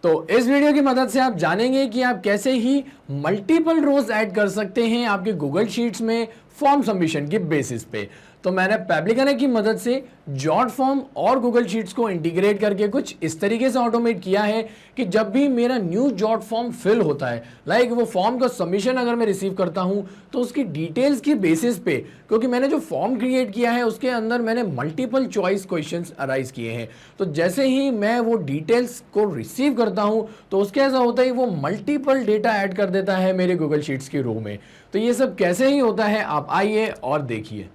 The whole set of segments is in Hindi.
तो इस वीडियो की मदद से आप जानेंगे कि आप कैसे ही मल्टीपल रोज ऐड कर सकते हैं आपके गूगल शीट्स में फॉर्म सबमिशन की बेसिस पे। तो मैंने पैब्लिकन की मदद से जॉट फॉर्म और गूगल शीट्स को इंटीग्रेट करके कुछ इस तरीके से ऑटोमेट किया है कि जब भी मेरा न्यू जॉट फॉर्म फिल होता है, लाइक वो फॉर्म का सबमिशन अगर मैं रिसीव करता हूं तो उसकी डिटेल्स की बेसिस पे, क्योंकि मैंने जो फॉर्म क्रिएट किया है उसके अंदर मैंने मल्टीपल चॉइस क्वेश्चंस अराइज किए हैं, तो जैसे ही मैं वो डिटेल्स को रिसीव करता हूं तो उसके ऐसा होता है वो मल्टीपल डेटा ऐड कर देता है मेरे गूगल शीट्स की रो में। तो ये सब कैसे ही होता है आप आइए और देखिए।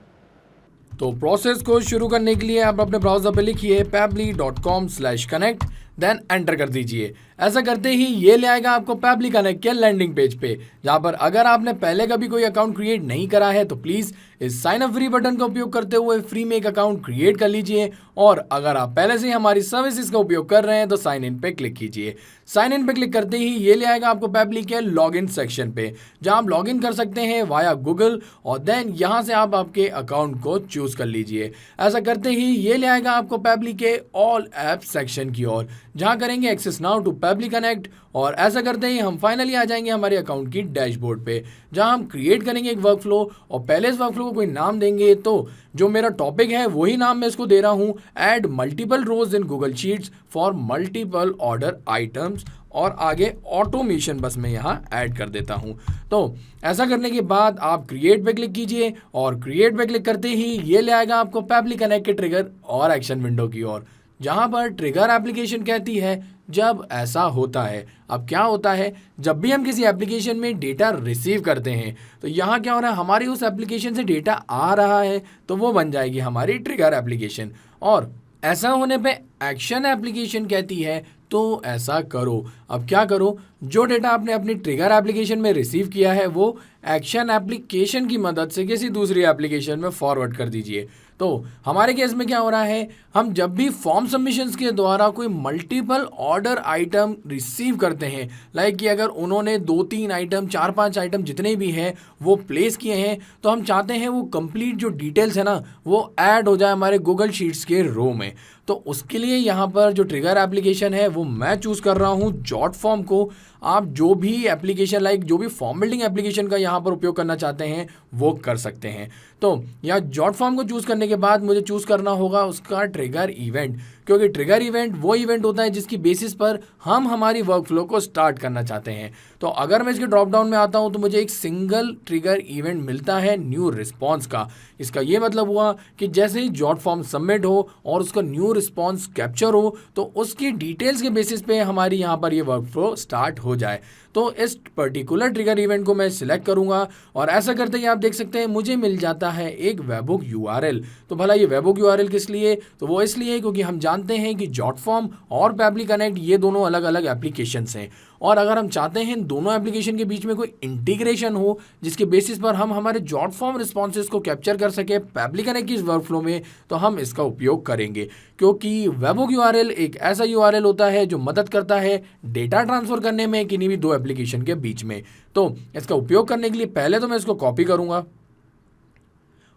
तो प्रोसेस को शुरू करने के लिए आप अपने ब्राउजर पे लिखिए pabbly.com/connect, देन एंटर कर दीजिए। ऐसा करते ही ये ले आएगा आपको पैब्ली कनेक्ट के लैंडिंग पेज पे, जहां पर अगर आपने पहले कभी कोई अकाउंट क्रिएट नहीं करा है तो प्लीज इस साइन अप फ्री बटन का उपयोग करते हुए फ्री में एक अकाउंट क्रिएट कर लीजिए, और अगर आप पहले से ही हमारी सर्विसेज का उपयोग कर रहे हैं तो साइन इन पे क्लिक कीजिए। साइन इन पे क्लिक करते ही ये ले आएगा आपको पैब्ली के लॉग इन सेक्शन पे, जहां आप लॉग इन कर सकते हैं वाया गूगल, और देन यहां से आप आपके अकाउंट को चूज कर लीजिए। ऐसा करते ही ये ले आएगा आपको पैब्ली के ऑल ऐप सेक्शन की ओर, जहां करेंगे access now to Pabbly connect, और ऐसा करते ही हम फाइनली आ जाएंगे हमारे अकाउंट की डैशबोर्ड पे, जहां हम क्रिएट करेंगे एक वर्कफ्लो, और पहले इस वर्कफ्लो को कोई नाम देंगे। तो जो मेरा टॉपिक है वही नाम मैं इसको दे रहा हूं, add multiple rows in Google sheets for multiple order items, और आगे ऑटोमेशन बस मैं यहाँ ऐड कर देता हूँ। तो ऐसा करने के बाद आप क्रिएट पे क्लिक कीजिए, और क्रिएट पे क्लिक करते ही ये ले आएगा आपको पैब्ली कनेक्ट के ट्रिगर और एक्शन विंडो की ओर, जहां पर ट्रिगर एप्लीकेशन कहती है जब ऐसा होता है। अब क्या होता है, जब भी हम किसी एप्लीकेशन में डेटा रिसीव करते हैं तो यहाँ क्या हो रहा है, हमारी उस एप्लीकेशन से डेटा आ रहा है तो वो बन जाएगी हमारी ट्रिगर एप्लीकेशन, और ऐसा होने पे एक्शन एप्लीकेशन कहती है तो ऐसा करो। अब क्या करो, जो डेटा आपने अपनी ट्रिगर एप्लीकेशन में रिसीव किया है वो एक्शन एप्लीकेशन की मदद से किसी दूसरी एप्लीकेशन में फॉरवर्ड कर दीजिए। तो हमारे केस में क्या हो रहा है, हम जब भी फॉर्म सबमिशंस के द्वारा कोई मल्टीपल ऑर्डर आइटम रिसीव करते हैं, लाइक कि अगर उन्होंने 2-3 आइटम 4-5 आइटम जितने भी हैं वो प्लेस किए हैं, तो हम चाहते हैं वो कंप्लीट जो डिटेल्स है ना वो ऐड हो जाए हमारे गूगल शीट्स के रो में। तो उसके लिए यहाँ पर जो ट्रिगर एप्लीकेशन है वो मैं चूज़ कर रहा हूँ जॉट फॉर्म को। आप जो भी एप्लीकेशन लाइक जो भी फॉर्म बिल्डिंग एप्लीकेशन का यहाँ पर उपयोग करना चाहते हैं वो कर सकते हैं। तो यहाँ जॉट फॉर्म को चूज़ करने के बाद मुझे चूज़ करना होगा उसका ट्रिगर इवेंट, क्योंकि ट्रिगर इवेंट वो इवेंट होता है जिसकी बेसिस पर हम हमारी वर्कफ्लो को स्टार्ट करना चाहते हैं। तो अगर मैं इसके ड्रॉप डाउन में आता हूँ तो मुझे एक सिंगल ट्रिगर इवेंट मिलता है न्यू रिस्पॉन्स का। इसका ये मतलब हुआ कि जैसे ही जॉट फॉर्म सबमिट हो और उसका न्यू रिस्पॉन्स कैप्चर हो तो उसकी डिटेल्स के बेसिस पे हमारी यहाँ पर ये वर्कफ्लो स्टार्ट हो जाए। तो इस पर्टिकुलर ट्रिगर इवेंट को मैं सिलेक्ट करूंगा, और ऐसा करते ही आप देख सकते हैं मुझे मिल जाता है एक वेबहुक यूआरएल। तो भला ये वेबहुक यूआरएल किस लिए, तो वो इसलिए क्योंकि हम जानते हैं कि जॉट फॉर्म और पैब्ली कनेक्ट ये दोनों अलग अलग एप्लीकेशंस हैं, और अगर हम चाहते हैं इन दोनों एप्लीकेशन के बीच में कोई इंटीग्रेशन हो जिसके बेसिस पर हम हमारे जॉट फॉर्म रिस्पॉन्सेज को कैप्चर कर सके पैब्ली कनेक्ट की इस वर्कफ्लो में, तो हम इसका उपयोग करेंगे। क्योंकि वेबहुक यूआरएल एक ऐसा यूआरएल होता है जो मदद करता है डेटा ट्रांसफर करने में किन्हीं भी दो एप्लीकेशन के बीच में। तो इसका उपयोग करने के लिए पहले तो मैं इसको कॉपी करूंगा,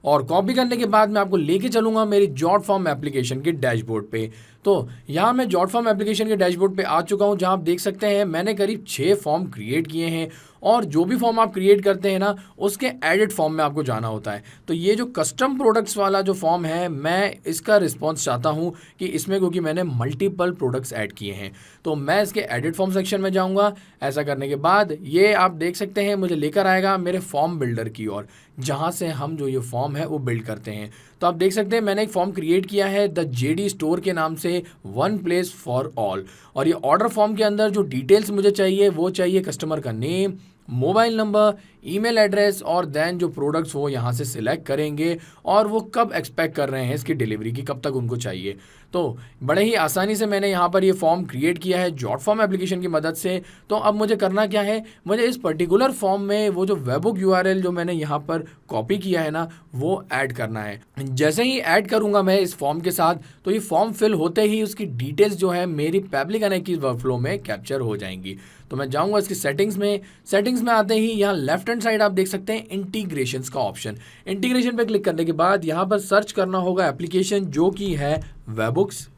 और कॉपी करने के बाद मैं आपको लेके चलूंगा मेरी जॉट फॉर्म एप्लीकेशन के डैशबोर्ड पे। तो यहाँ मैं जॉट फॉर्म एप्लीकेशन के डैशबोर्ड पे आ चुका हूँ, जहाँ आप देख सकते हैं मैंने करीब 6 फॉर्म क्रिएट किए हैं, और जो भी फॉर्म आप क्रिएट करते हैं ना उसके एडिट फॉर्म में आपको जाना होता है। तो ये जो कस्टम प्रोडक्ट्स वाला जो फॉर्म है मैं इसका रिस्पॉन्स चाहता हूँ कि इसमें, क्योंकि मैंने मल्टीपल प्रोडक्ट्स ऐड किए हैं, तो मैं इसके एडिट फॉर्म सेक्शन में जाऊँगा। ऐसा करने के बाद ये आप देख सकते हैं मुझे लेकर आएगा मेरे फॉर्म बिल्डर की ओर, जहाँ से हम जो ये फॉर्म है वो बिल्ड करते हैं। तो आप देख सकते हैं मैंने एक फॉर्म क्रिएट किया है द जेडी स्टोर के नाम से, वन प्लेस फॉर ऑल, और ये ऑर्डर फॉर्म के अंदर जो डिटेल्स मुझे चाहिए वो चाहिए कस्टमर का name, mobile number, email address, और देन जो प्रोडक्ट्स वो यहाँ से सिलेक्ट करेंगे और वो कब एक्सपेक्ट कर रहे हैं इसकी डिलीवरी की, कब तक उनको चाहिए। तो बड़े ही आसानी से मैंने यहाँ पर ये फॉर्म क्रिएट किया है जॉट फॉर्म एप्लीकेशन की मदद से। तो अब मुझे करना क्या है, मुझे इस पर्टिकुलर फॉर्म में वो जो वेबहुक यूआरएल जो मैंने यहाँ पर कॉपी किया है ना वो ऐड करना है। जैसे ही ऐड करूँगा मैं इस फॉर्म के साथ, तो ये फॉर्म फिल होते ही उसकी डिटेल्स जो है मेरी पैब्ली कनेक्ट की वर्कफ्लो में कैप्चर हो जाएंगी। तो मैं जाऊँगा इसकी सेटिंग्स में आते ही यहाँ लेफ्ट हैंड साइड आप देख सकते हैं इंटीग्रेशंस का ऑप्शन। इंटीग्रेशन पे क्लिक करने के बाद यहाँ पर सर्च करना होगा एप्लीकेशन जो कि है वेबहुक्स,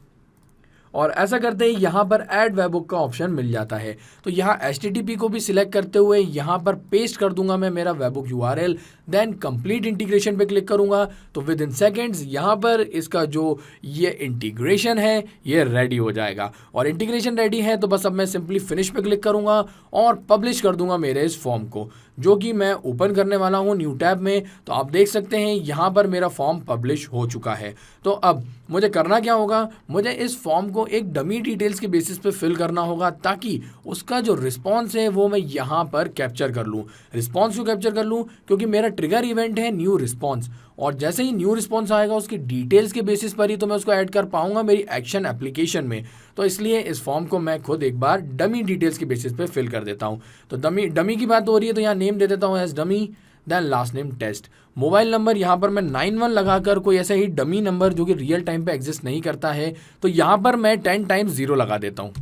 और ऐसा करते ही यहाँ पर ऐड वेबहुक का ऑप्शन मिल जाता है। तो यहाँ HTTP को भी सिलेक्ट करते हुए यहाँ पर पेस्ट कर दूंगा मैं मेरा webhook URL, then complete integration पे क्लिक करूंगा तो विद इन सेकेंड्स यहाँ पर इसका जो ये इंटीग्रेशन है ये रेडी हो जाएगा। और इंटीग्रेशन रेडी है तो बस अब मैं सिंपली फिनिश पे क्लिक करूंगा और पब्लिश कर दूंगा मेरे इस फॉर्म को, जो कि मैं ओपन करने वाला हूं न्यू टैब में। तो आप देख सकते हैं यहाँ पर मेरा फॉर्म पब्लिश हो चुका है। तो अब मुझे करना क्या होगा, मुझे इस फॉर्म को एक डमी डिटेल्स के बेसिस पे फिल करना होगा ताकि उसका जो रिस्पॉन्स है वो मैं यहाँ पर कैप्चर कर लूँ। रिस्पॉन्स क्यों कैप्चर कर लूँ, क्योंकि मेरा ट्रिगर इवेंट है न्यू रिस्पॉन्स, और जैसे ही न्यू रिस्पॉन्स आएगा उसकी डिटेल्स के बेसिस पर ही तो मैं उसको ऐड कर पाऊंगा मेरी एक्शन एप्लीकेशन में। तो इसलिए इस फॉर्म को मैं खुद एक बार डमी डिटेल्स के बेसिस पे फिल कर देता हूं। तो डमी की बात हो रही है तो यहाँ नेम दे देता हूँ as dummy, then last name test. Mobile number यहाँ पर मैं 91 लगाकर कोई ऐसा ही डमी नंबर जो कि रियल टाइम पे एग्जिस्ट नहीं करता है तो यहाँ पर मैं 10 टाइम्स 0 लगा देता हूँ।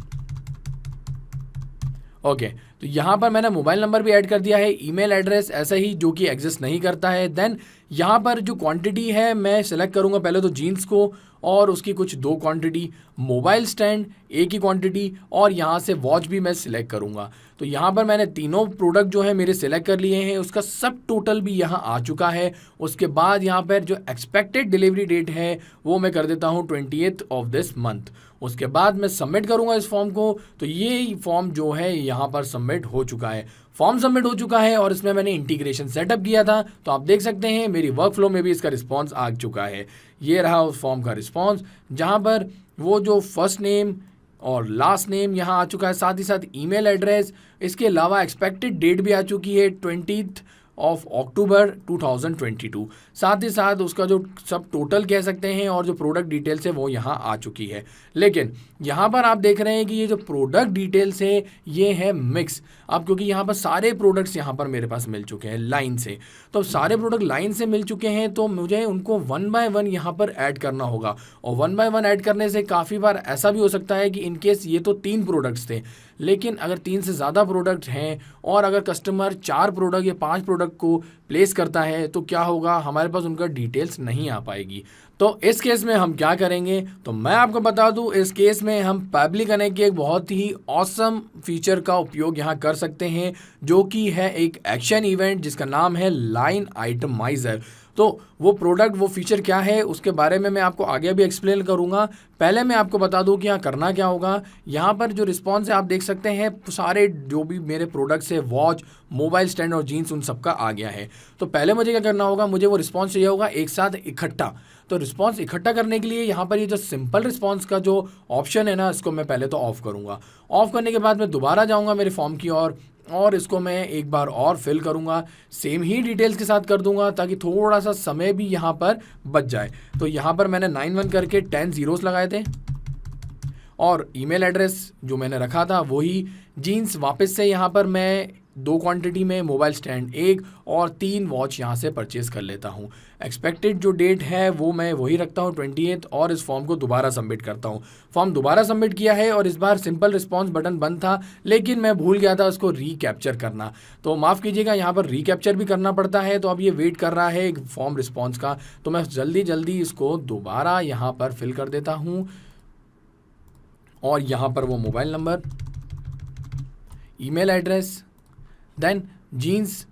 ओके, तो यहाँ पर मैंने मोबाइल नंबर भी ऐड कर दिया है, ईमेल एड्रेस ऐसा ही जो कि एग्जिस्ट नहीं करता है। देन यहाँ पर जो क्वांटिटी है मैं सेलेक्ट करूँगा पहले तो जीन्स को और उसकी कुछ 2 क्वांटिटी, मोबाइल स्टैंड एक ही क्वांटिटी, और यहाँ से वॉच भी मैं सिलेक्ट करूँगा। तो यहाँ पर मैंने तीनों प्रोडक्ट जो है मेरे सिलेक्ट कर लिए हैं, उसका सब टोटल भी यहाँ आ चुका है। उसके बाद यहाँ पर जो एक्सपेक्टेड डिलीवरी डेट है वो मैं कर देता हूँ 20th ऑफ दिस मंथ। उसके बाद मैं सबमिट करूँगा इस फॉर्म को। तो ये फॉर्म जो है यहाँ पर सबमिट हो चुका है, फॉर्म सबमिट हो चुका है और इसमें मैंने इंटीग्रेशन सेटअप किया था। तो आप देख सकते हैं मेरी वर्कफ्लो में भी इसका रिस्पॉन्स आ चुका है। ये रहा उस फॉर्म का रिस्पॉन्स, जहाँ पर वो जो फर्स्ट नेम और लास्ट नेम यहाँ आ चुका है, साथ ही साथ ईमेल एड्रेस, इसके अलावा एक्सपेक्टेड डेट भी आ चुकी है 20th ऑफ अक्टूबर 2022। साथ ही साथ उसका जो सब टोटल कह सकते हैं और जो प्रोडक्ट डिटेल्स है वो यहाँ आ चुकी है। लेकिन यहाँ पर आप देख रहे हैं कि ये जो प्रोडक्ट डिटेल्स है ये है मिक्स। अब क्योंकि यहाँ पर सारे प्रोडक्ट्स यहाँ पर मेरे पास मिल चुके हैं लाइन से, तो सारे प्रोडक्ट लाइन से मिल चुके हैं तो मुझे उनको 1 बाय 1 यहाँ पर ऐड करना होगा। और 1 बाय 1 ऐड करने से काफ़ी बार ऐसा भी हो सकता है कि इनकेस ये तो 3 प्रोडक्ट्स थे, लेकिन अगर 3 से ज़्यादा प्रोडक्ट हैं और अगर कस्टमर 4 प्रोडक्ट या 5 प्रोडक्ट को प्लेस करता है तो क्या होगा, हमारे पास उनका डिटेल्स नहीं आ पाएगी। तो इस केस में हम क्या करेंगे, तो मैं आपको बता दूं, इस केस में हम पब्लिक कनेक्ट के एक बहुत ही ऑसम फीचर का उपयोग यहाँ कर सकते हैं, जो कि है एक एक्शन इवेंट जिसका नाम है लाइन आइटमाइजर। तो वो प्रोडक्ट, वो फीचर क्या है उसके बारे में मैं आपको आगे भी एक्सप्लेन करूंगा। पहले मैं आपको बता दूं कि यहाँ करना क्या होगा। यहाँ पर जो रिस्पॉन्स है आप देख सकते हैं सारे जो भी मेरे प्रोडक्ट्स है, वॉच, मोबाइल स्टैंड और जीन्स, उन सबका आ गया है। तो पहले मुझे क्या करना होगा, मुझे वो रिस्पॉन्स चाहिए होगा एक साथ इकट्ठा। तो रिस्पॉन्स इकट्ठा करने के लिए यहाँ पर ये जो सिंपल रिस्पॉन्स का जो ऑप्शन है ना, इसको मैं पहले तो ऑफ करूँगा। ऑफ करने के बाद मैं दोबारा जाऊँगा मेरे फॉर्म की ओर और इसको मैं एक बार और फिल करूँगा, सेम ही डिटेल्स के साथ कर दूंगा ताकि थोड़ा सा समय भी यहाँ पर बच जाए। तो यहाँ पर मैंने 91 करके 10 zeros लगाए थे और ईमेल एड्रेस जो मैंने रखा था वही, जीन्स वापस से यहाँ पर मैं 2 क्वांटिटी में, मोबाइल स्टैंड 1 और 3 वॉच यहाँ से परचेज कर लेता हूँ। एक्सपेक्टेड जो डेट है वो मैं वही रखता हूँ 20th और इस फॉर्म को दोबारा सबमिट करता हूँ। फॉर्म दोबारा सबमिट किया है और इस बार सिंपल रिस्पॉन्स बटन बंद था, लेकिन मैं भूल गया था उसको रीकैप्चर करना। तो माफ़ कीजिएगा, यहाँ पर रीकैप्चर भी करना पड़ता है। तो अब ये वेट कर रहा है एक फॉर्म रिस्पॉन्स का, तो मैं जल्दी इसको दोबारा यहाँ पर फिल कर देता हूँ। और यहाँ पर वो mobile number, email address, then jeans,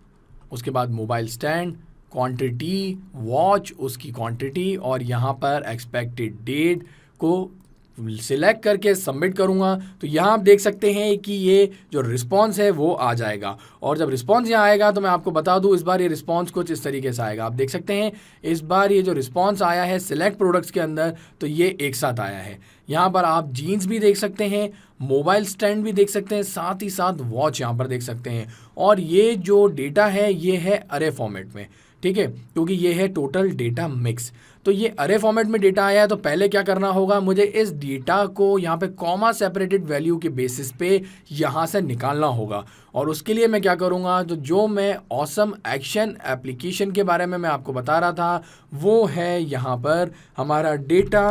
उसके बाद मोबाइल स्टैंड, क्वांटिटी, वॉच उसकी क्वांटिटी और यहाँ पर एक्सपेक्टेड डेट को सिलेक्ट करके सबमिट करूँगा। तो यहाँ आप देख सकते हैं कि ये जो रिस्पॉन्स है वो आ जाएगा। और जब रिस्पॉन्स यहाँ आएगा तो मैं आपको बता दूँ, इस बार ये रिस्पॉन्स कुछ इस तरीके से आएगा। आप देख सकते हैं इस बार ये जो रिस्पॉन्स आया है सिलेक्ट प्रोडक्ट्स के अंदर, तो ये एक साथ आया है। यहाँ पर आप जीन्स भी देख सकते हैं, मोबाइल स्टैंड भी देख सकते हैं, साथ ही साथ वॉच यहाँ पर देख सकते हैं। और ये जो डेटा है ये है अरे फॉर्मेट में, ठीक है, क्योंकि ये है टोटल डेटा मिक्स। तो ये अरे फॉर्मेट में डेटा आया है, तो पहले क्या करना होगा, मुझे इस डेटा को यहाँ पे कॉमा सेपरेटेड वैल्यू के बेसिस पे यहाँ से निकालना होगा। और उसके लिए मैं क्या करूँगा, तो जो मैं ऑसम एक्शन एप्लीकेशन के बारे में मैं आपको बता रहा था वो है यहाँ पर हमारा डेटा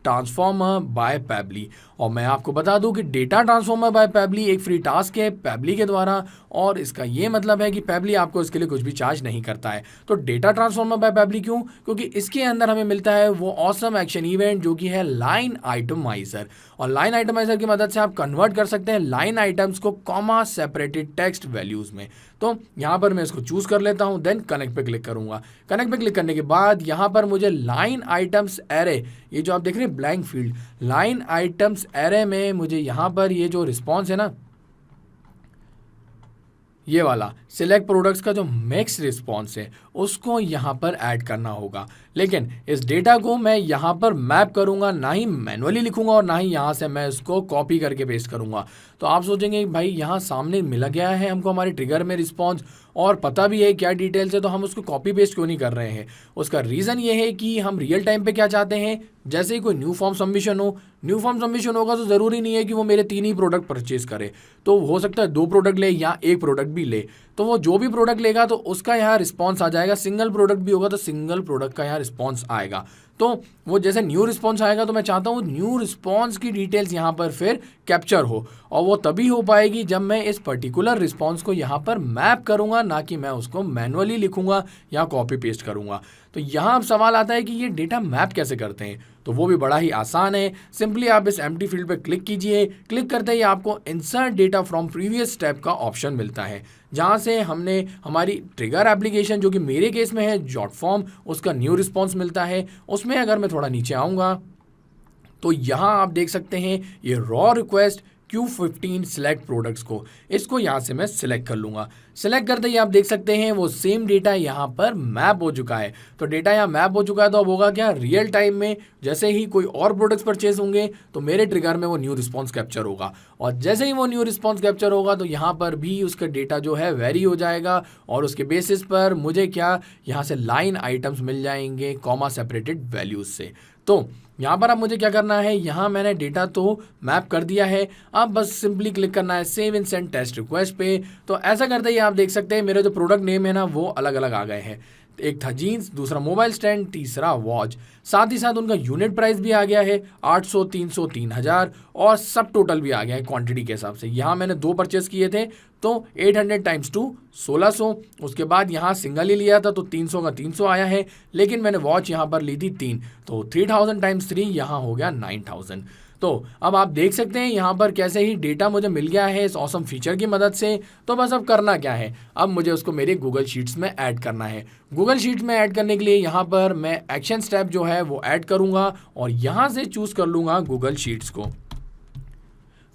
ट्रांसफॉर्मर बाय पैबली। और मैं आपको बता दूं कि डेटा ट्रांसफॉर्मर बाय पैबली एक फ्री टास्क है पैबली के द्वारा, और इसका ये मतलब है कि पैबली आपको इसके लिए कुछ भी चार्ज नहीं करता है। तो डेटा ट्रांसफॉर्मर बाय पैबली क्यों? क्योंकि इसके अंदर हमें मिलता है वो ऑसम एक्शन इवेंट जो कि है लाइन आइटमाइजर, और लाइन आइटमाइजर की मदद से आप कन्वर्ट कर सकते हैं लाइन आइटम्स को कॉमा सेपरेटेड टेक्स्ट वैल्यूज में। तो यहाँ पर मैं इसको चूज कर लेता हूँ, देन कनेक्ट पे क्लिक करूंगा। कनेक्ट पे क्लिक करने के बाद यहाँ पर मुझे लाइन आइटम्स एरे, ये जो आप देख रहे हैं blank field, line items array में मुझे यहाँ पर ये जो रिस्पॉन्स है ना, ये वाला सिलेक्ट प्रोडक्ट्स का जो मैक्स रिस्पॉन्स है उसको यहाँ पर ऐड करना होगा। लेकिन इस डेटा को मैं यहाँ पर मैप करूँगा, ना ही मैनुअली लिखूंगा और ना ही यहाँ से मैं इसको कॉपी करके पेस्ट करूँगा। तो आप सोचेंगे भाई यहाँ सामने मिला गया है हमको हमारे ट्रिगर में रिस्पॉन्स और पता भी है क्या डिटेल्स है, तो हम उसको कॉपी पेस्ट क्यों नहीं कर रहे हैं? उसका रीज़न ये है कि हम रियल टाइम पे क्या चाहते हैं, जैसे ही कोई न्यू फॉर्म सबमिशन हो, न्यू फॉर्म सबमिशन होगा तो ज़रूरी नहीं है कि वो मेरे 3 ही प्रोडक्ट परचेज करे, तो हो सकता है 2 प्रोडक्ट ले या 1 प्रोडक्ट भी ले। तो वो जो भी प्रोडक्ट लेगा तो उसका यहाँ रिस्पॉन्स आ जाएगा, सिंगल प्रोडक्ट भी होगा तो सिंगल प्रोडक्ट का यहाँ रिस्पॉन्स आएगा। तो वो जैसे न्यू रिस्पॉन्स आएगा तो मैं चाहता हूँ न्यू रिस्पॉन्स की डिटेल्स यहाँ पर फिर कैप्चर हो, और वो तभी हो पाएगी जब मैं इस पर्टिकुलर रिस्पॉन्स को यहाँ पर मैप करूँगा, ना कि मैं उसको मैनुअली लिखूँगा या कॉपी पेस्ट करूँगा। तो यहाँ अब सवाल आता है कि ये डेटा मैप कैसे करते हैं? तो वो भी बड़ा ही आसान है। सिंपली आप इस एम्प्टी फील्ड पर क्लिक कीजिए। क्लिक करते ही आपको insert data from previous step का ऑप्शन मिलता है, जहाँ से हमने हमारी ट्रिगर एप्लीकेशन जो कि मेरे केस में है जॉट फॉर्म, उसका न्यू रिस्पॉन्स मिलता है। उसमें अगर मैं थोड़ा नीचे आऊँगा तो यहाँ आप देख सकते हैं ये raw request Q15 select products को, इसको यहाँ से मैं सिलेक्ट कर लूँगा। सिलेक्ट करते ही आप देख सकते हैं वो सेम डेटा यहाँ पर मैप हो चुका है। तो डेटा यहाँ मैप हो चुका है, तो अब होगा क्या, रियल टाइम में जैसे ही कोई और प्रोडक्ट्स परचेज होंगे तो मेरे ट्रिगर में वो न्यू रिस्पॉन्स कैप्चर होगा, और जैसे ही वो न्यू रिस्पॉन्स कैप्चर होगा तो यहाँ पर भी उसका डेटा जो है वेरी हो जाएगा, और उसके बेसिस पर मुझे क्या यहाँ से लाइन आइटम्स मिल जाएंगे कॉमा सेपरेटेड वैल्यूज से। तो यहाँ पर अब मुझे क्या करना है, यहाँ मैंने डेटा तो मैप कर दिया है, अब बस सिंपली क्लिक करना है save and send test request पे। तो ऐसा करते ही आप देख सकते हैं मेरे जो प्रोडक्ट नेम है ना वो अलग अलग आ गए हैं। एक था जीन्स, दूसरा मोबाइल स्टैंड, तीसरा वॉच, साथ ही साथ उनका यूनिट प्राइस भी आ गया है 800, 300, 3000, और सब टोटल भी आ गया है क्वांटिटी के हिसाब से। यहाँ मैंने 2 परचेस किए थे तो 800 × 2 1600, उसके बाद यहाँ सिंगल ही लिया था तो 300 का 300 आया है, लेकिन मैंने वॉच यहाँ पर ली थी 3, तो 3000 × 3 यहाँ हो गया 9000। तो अब आप देख सकते हैं यहाँ पर कैसे ही डेटा मुझे मिल गया है इस ऑसम फीचर की मदद से। तो बस अब करना क्या है, अब मुझे उसको मेरे गूगल शीट्स में ऐड करना है। गूगल शीट्स में ऐड करने के लिए यहाँ पर मैं एक्शन स्टेप जो है वो ऐड करूँगा, और यहाँ से चूज़ कर लूँगा गूगल शीट्स को।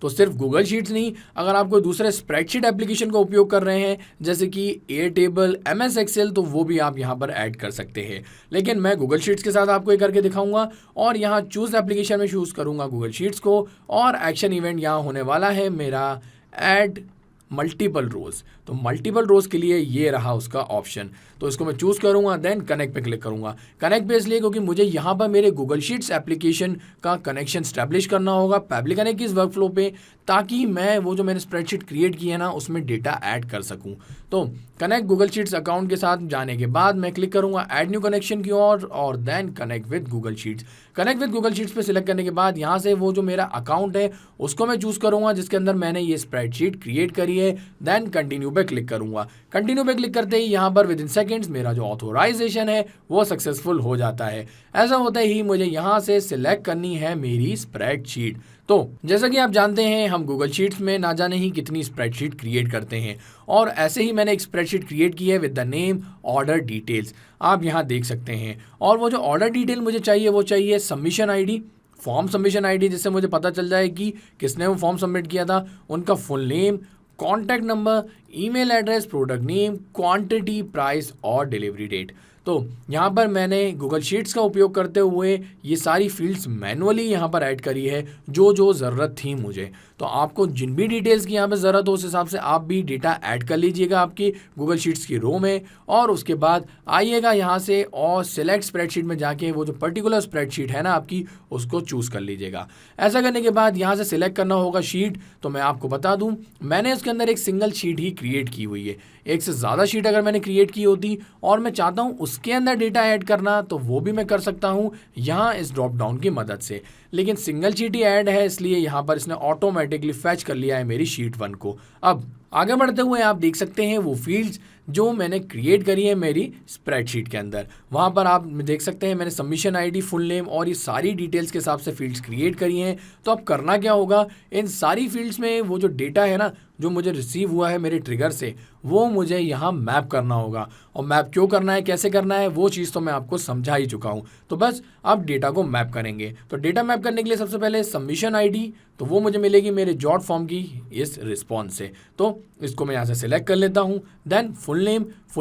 तो सिर्फ गूगल शीट्स नहीं, अगर आप कोई दूसरे स्प्रेडशीट एप्लीकेशन का उपयोग कर रहे हैं जैसे कि एयरटेबल, MS एक्सेल, तो वो भी आप यहाँ पर ऐड कर सकते हैं। लेकिन मैं गूगल शीट्स के साथ आपको ये करके दिखाऊंगा, और यहाँ चूज़ एप्लीकेशन में चूज़ करूँगा गूगल शीट्स को, और एक्शन इवेंट यहाँ होने वाला है मेरा ऐड मल्टीपल रोज। तो मल्टीपल रोज के लिए ये रहा उसका ऑप्शन, तो इसको मैं चूज करूंगा, देन कनेक्ट पे क्लिक करूंगा। कनेक्ट पे इसलिए क्योंकि मुझे यहाँ पर मेरे गूगल शीट्स एप्लीकेशन का कनेक्शन स्टैब्लिश करना होगा पब्लिक कनेक्ट की इस वर्कफ्लो पे, ताकि मैं वो जो मैंने स्प्रेडशीट क्रिएट की है ना उसमें डेटा ऐड कर सकूं। तो कनेक्ट गूगल शीट्स अकाउंट के साथ जाने के बाद मैं क्लिक करूंगा ऐड न्यू कनेक्शन की ओर, और then connect with Google sheets. Connect with Google sheets पे सिलेक्ट करने के बाद यहाँ से वो जो मेरा अकाउंट है उसको मैं चूज करूंगा जिसके अंदर मैंने ये स्प्रेडशीट क्रिएट करी है, देन कंटिन्यू पे क्लिक करूंगा। कंटिन्यू पे क्लिक करते ही यहाँ पर विद इन सेकेंड्स मेरा जो ऑथोराइजेशन है वो सक्सेसफुल हो जाता है। ऐसा होता ही मुझे यहाँ से सिलेक्ट करनी है मेरी स्प्रेडशीट। तो जैसा कि आप जानते हैं हम गूगल शीट्स में ना जाने ही कितनी स्प्रेडशीट क्रिएट करते हैं, और ऐसे ही मैंने एक स्प्रेडशीट क्रिएट की है with the name order details, आप यहाँ देख सकते हैं। और वो जो ऑर्डर डिटेल मुझे चाहिए वो चाहिए submission ID, form submission ID, जिससे मुझे पता चल जाए कि किसने वो फॉर्म सबमिट किया था, उनका full name, contact number, email address, product name, quantity, price और डिलीवरी डेट। तो यहाँ पर मैंने गूगल शीट्स का उपयोग करते हुए ये सारी फील्ड्स मैनुअली यहाँ पर ऐड करी है जो जो ज़रूरत थी मुझे। तो आपको जिन भी डिटेल्स की यहाँ पर ज़रूरत हो उस हिसाब से आप भी डेटा ऐड कर लीजिएगा आपकी गूगल शीट्स की रो में, और उसके बाद आइएगा यहाँ से और सिलेक्ट स्प्रेडशीट में जाके वो जो पर्टिकुलर स्प्रेडशीट है ना आपकी उसको चूज़ कर लीजिएगा। ऐसा करने के बाद यहाँ से सिलेक्ट करना होगा शीट। तो मैं आपको बता दूँ मैंने उसके अंदर एक सिंगल शीट ही क्रिएट की हुई है, एक से ज़्यादा शीट अगर मैंने क्रिएट की होती और मैं चाहता हूँ उसके अंदर डेटा ऐड करना तो वो भी मैं कर सकता हूँ यहाँ इस ड्रॉप डाउन की मदद से। लेकिन सिंगल शीट ही ऐड है, इसलिए यहाँ पर इसने ऑटोमेटिकली फैच कर लिया है मेरी शीट 1 को। अब आगे बढ़ते हुए आप देख सकते हैं वो फील्ड्स जो मैंने क्रिएट करी है मेरी स्प्रेडशीट के अंदर। वहाँ पर आप देख सकते हैं मैंने सबमिशन आईडी, फुल नेम और ये सारी डिटेल्स के हिसाब से फील्ड्स क्रिएट करी हैं। तो अब करना क्या होगा, इन सारी फील्ड्स में वो जो डेटा है ना जो मुझे रिसीव हुआ है मेरे ट्रिगर से, वो मुझे यहाँ मैप करना होगा। और मैप क्यों करना है, कैसे करना है, वो चीज़ तो मैं आपको समझा ही चुका हूँ। तो बस अब डेटा को मैप करेंगे। तो डेटा मैप करने के लिए सबसे पहले सबमिशन आईडी, तो वो मुझे मिलेगी मेरे जॉट फॉर्म की इस रिस्पॉन्स से। तो इसको मैं यहाँ से सिलेक्ट कर लेता हूँ। देन फुल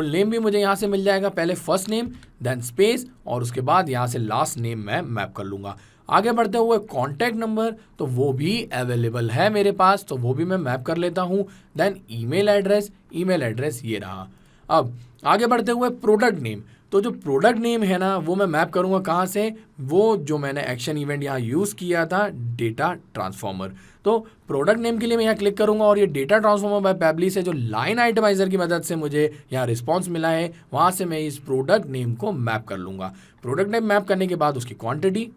नेम भी मुझे यहाँ से मिल जाएगा। पहले फर्स्ट नेम, देन स्पेस और उसके बाद यहाँ से लास्ट नेम मैं मैप कर लूँगा। आगे बढ़ते हुए कॉन्टैक्ट नंबर, तो वो भी अवेलेबल है मेरे पास, तो वो भी मैं मैप कर लेता हूँ। देन ईमेल एड्रेस ये रहा। अब आगे बढ़ते हुए प्रोडक्ट नेम, तो जो प्रोडक्ट नेम है ना वो मैं मैप करूँगा कहाँ से, वो जो मैंने एक्शन इवेंट यहाँ यूज़ किया था डेटा ट्रांसफॉर्मर। तो प्रोडक्ट नेम के लिए मैं यहाँ क्लिक करूँगा और ये डेटा ट्रांसफॉर्मर बाय पैबली से जो लाइन आइटमाइजर की मदद से मुझे यहाँ रिस्पॉन्स मिला है, वहाँ से मैं इस प्रोडक्ट नेम को मैप कर लूँगा। प्रोडक्ट नेम मैप करने के बाद उसकी क्वांटिटी,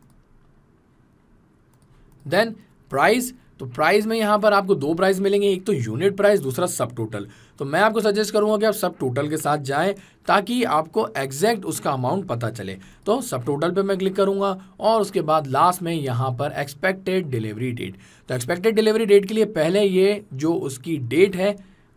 देन प्राइस। तो प्राइस में यहाँ पर आपको 2 प्राइस मिलेंगे, एक तो यूनिट प्राइस, दूसरा सब टोटल। तो मैं आपको सजेस्ट करूँगा कि आप सब टोटल के साथ जाएं ताकि आपको एग्जैक्ट उसका अमाउंट पता चले। तो सब टोटल पे मैं क्लिक करूँगा और उसके बाद लास्ट में यहाँ पर एक्सपेक्टेड डिलीवरी डेट। तो एक्सपेक्टेड डिलीवरी डेट के लिए पहले ये जो उसकी डेट है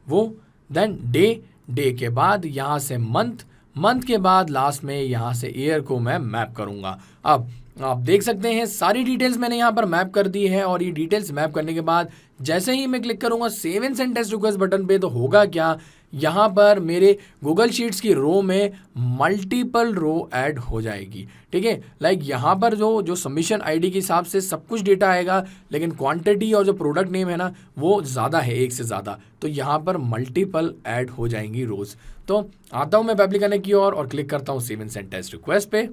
वो, देन डे के बाद यहाँ से मंथ के बाद लास्ट में यहाँ से ईयर को मैं मैप करूँगा। अब आप देख सकते हैं सारी डिटेल्स मैंने यहाँ पर मैप कर दी है और ये डिटेल्स मैप करने के बाद जैसे ही मैं क्लिक करूँगा save and send test request button पे, तो होगा क्या, यहाँ पर मेरे गूगल शीट्स की रो में मल्टीपल रो ऐड हो जाएगी। ठीक है, लाइक यहाँ पर जो सबमिशन आईडी के हिसाब से सब कुछ डेटा आएगा, लेकिन क्वांटिटी और जो प्रोडक्ट नेम है ना वो ज़्यादा है, एक से ज़्यादा। तो यहाँ पर मल्टीपल ऐड हो जाएंगी रोज़। तो आता हूँ मैं पब्लिक करने की और क्लिक करता हूँ save and send test request पे।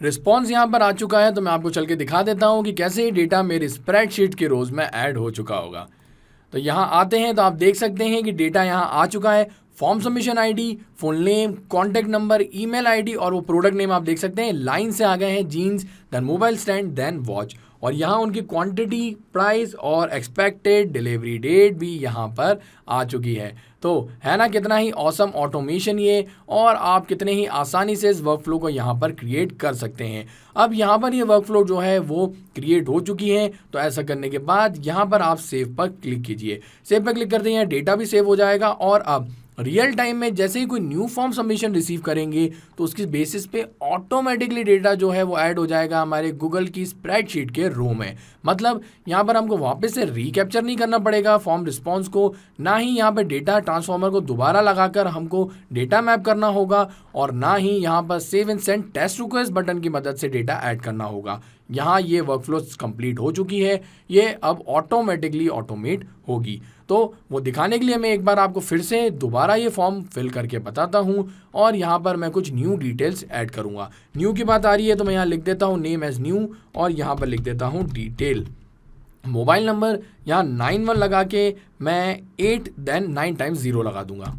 रिस्पॉन्स यहाँ पर आ चुका है, तो मैं आपको चल के दिखा देता हूँ कि कैसे ये डेटा मेरी स्प्रेडशीट के रोज़ में ऐड हो चुका होगा। तो यहाँ आते हैं तो आप देख सकते हैं कि डेटा यहाँ आ चुका है। Form submission ID, full name, contact number, email ID और वो प्रोडक्ट नेम आप देख सकते हैं लाइन से आ गए हैं, jeans, then mobile stand, then watch. और यहाँ उनकी क्वांटिटी, प्राइस और एक्सपेक्टेड डिलीवरी डेट भी यहाँ पर आ चुकी है। तो है ना कितना ही ऑसम ऑटोमेशन ये, और आप कितने ही आसानी से इस वर्कफ्लो को यहाँ पर क्रिएट कर सकते हैं। अब यहाँ पर ये वर्कफ्लो जो है वो क्रिएट हो चुकी है। तो ऐसा करने के बाद यहाँ पर आप सेव पर क्लिक कीजिए। सेव पर क्लिक करते हैं, डेटा भी सेव हो जाएगा। और अब रियल टाइम में जैसे ही कोई न्यू फॉर्म सबमिशन रिसीव करेंगे तो उसकी बेसिस पे ऑटोमेटिकली डेटा जो है वो ऐड हो जाएगा हमारे गूगल की स्प्रेडशीट के रो में। मतलब यहाँ पर हमको वापस से रिकैप्चर नहीं करना पड़ेगा फॉर्म रिस्पॉन्स को, ना ही यहाँ पर डेटा ट्रांसफॉर्मर को दोबारा लगाकर हमको डेटा मैप करना होगा, और ना ही यहाँ पर save and send test request button की मदद से डेटा ऐड करना होगा। यहाँ ये वर्कफ्लो कंप्लीट हो चुकी है, ये अब ऑटोमेटिकली ऑटोमेट होगी। तो वो दिखाने के लिए मैं एक बार आपको फिर से दोबारा ये फॉर्म फिल करके बताता हूँ, और यहाँ पर मैं कुछ न्यू डिटेल्स ऐड करूँगा। न्यू की बात आ रही है तो मैं यहाँ लिख देता हूँ नेम एज न्यू, और यहाँ पर लिख देता हूँ डिटेल। मोबाइल नंबर यहाँ 91 लगा के मैं 8 देन 9 टाइम्स 0 लगा दूंगा,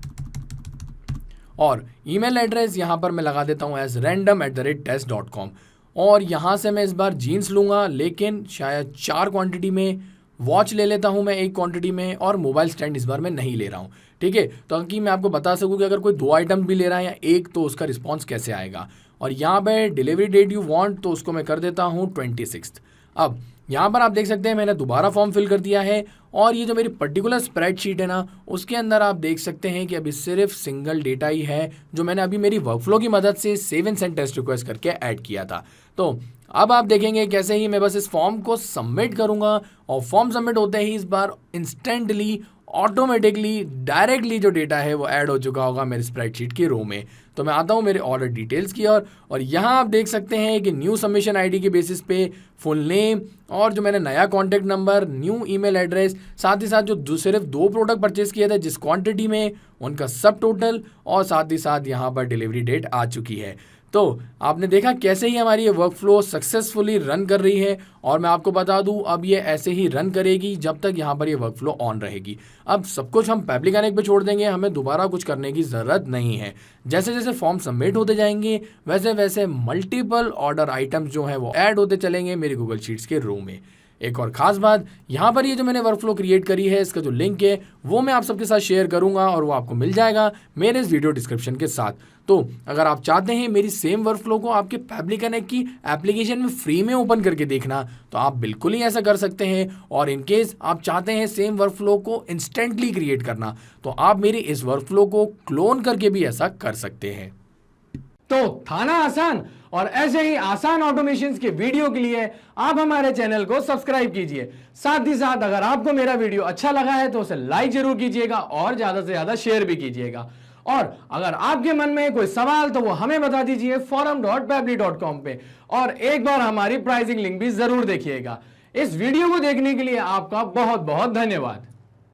और ईमेल एड्रेस यहाँ पर मैं लगा देता हूँ एज random@test.com। और यहाँ से मैं इस बार जीन्स लूँगा, लेकिन शायद 4 क्वांटिटी में, वॉच ले लेता हूँ मैं 1 क्वांटिटी में, और मोबाइल स्टैंड इस बार मैं नहीं ले रहा हूँ। ठीक है, तो ताकि मैं आपको बता सकूँ कि अगर कोई 2 आइटम भी ले रहा है या 1 तो उसका रिस्पॉन्स कैसे आएगा। और यहाँ पे डिलीवरी डेट यू वांट तो उसको मैं कर देता हूँ 26। अब यहाँ पर आप देख सकते हैं मैंने दोबारा फॉर्म फिल कर दिया है, और ये जो मेरी पर्टिकुलर स्प्रेडशीट है ना उसके अंदर आप देख सकते हैं कि अभी सिर्फ सिंगल डेटा ही है जो मैंने अभी मेरी वर्कफ्लो की मदद से save and send test request करके ऐड किया था। तो अब आप देखेंगे कैसे ही मैं बस इस फॉर्म को सबमिट करूंगा, और फॉर्म सबमिट होते ही इस बार इंस्टेंटली ऑटोमेटिकली डायरेक्टली जो डेटा है वो ऐड हो चुका होगा मेरी स्प्रेडशीट की रो में। तो मैं आता हूँ मेरे ऑर्डर डिटेल्स की और यहाँ आप देख सकते हैं कि न्यू सबमिशन आईडी के बेसिस पे फुल नेम, और जो मैंने नया contact number, new email address, साथ ही साथ जो सिर्फ 2 प्रोडक्ट परचेज किए थे जिस क्वांटिटी में, उनका सब टोटल, और साथ ही साथ यहाँ पर डिलीवरी डेट आ चुकी है। तो आपने देखा कैसे ही हमारी ये वर्कफ्लो सक्सेसफुली रन कर रही है, और मैं आपको बता दूं अब ये ऐसे ही रन करेगी जब तक यहाँ पर ये वर्कफ्लो ऑन रहेगी। अब सब कुछ हम पेप्ली कनेक्ट पे छोड़ देंगे, हमें दोबारा कुछ करने की ज़रूरत नहीं है। जैसे जैसे फॉर्म सबमिट होते जाएंगे वैसे वैसे मल्टीपल ऑर्डर आइटम्स जो हैं वो ऐड होते चलेंगे मेरी गूगल शीट्स के रो में। एक और ख़ास बात, यहाँ पर ये जो मैंने वर्कफ्लो क्रिएट करी है इसका जो लिंक है वो मैं आप सबके साथ शेयर करूँगा, और वो आपको मिल जाएगा मेरे इस वीडियो डिस्क्रिप्शन के साथ। तो अगर आप चाहते हैं मेरी सेम वर्कफ्लो को आपके पेप्ली कनेक्ट की एप्लीकेशन में फ्री में ओपन करके देखना, तो आप बिल्कुल ही ऐसा कर सकते हैं। और इन केस आप चाहते हैं सेम वर्कफ्लो को इंस्टेंटली क्रिएट करना, तो आप मेरी इस वर्कफ्लो को क्लोन करके भी ऐसा कर सकते हैं। तो था ना आसान, और ऐसे ही आसान ऑटोमेशंस के वीडियो के लिए आप हमारे चैनल को सब्सक्राइब कीजिए। साथ ही साथ अगर आपको मेरा वीडियो अच्छा लगा है तो उसे लाइक जरूर कीजिएगा और ज्यादा से ज्यादा शेयर भी कीजिएगा। और अगर आपके मन में कोई सवाल तो वो हमें बता दीजिए forum.pabbly.com पे, और एक बार हमारी प्राइसिंग लिंक भी जरूर देखिएगा। इस वीडियो को देखने के लिए आपका बहुत बहुत धन्यवाद।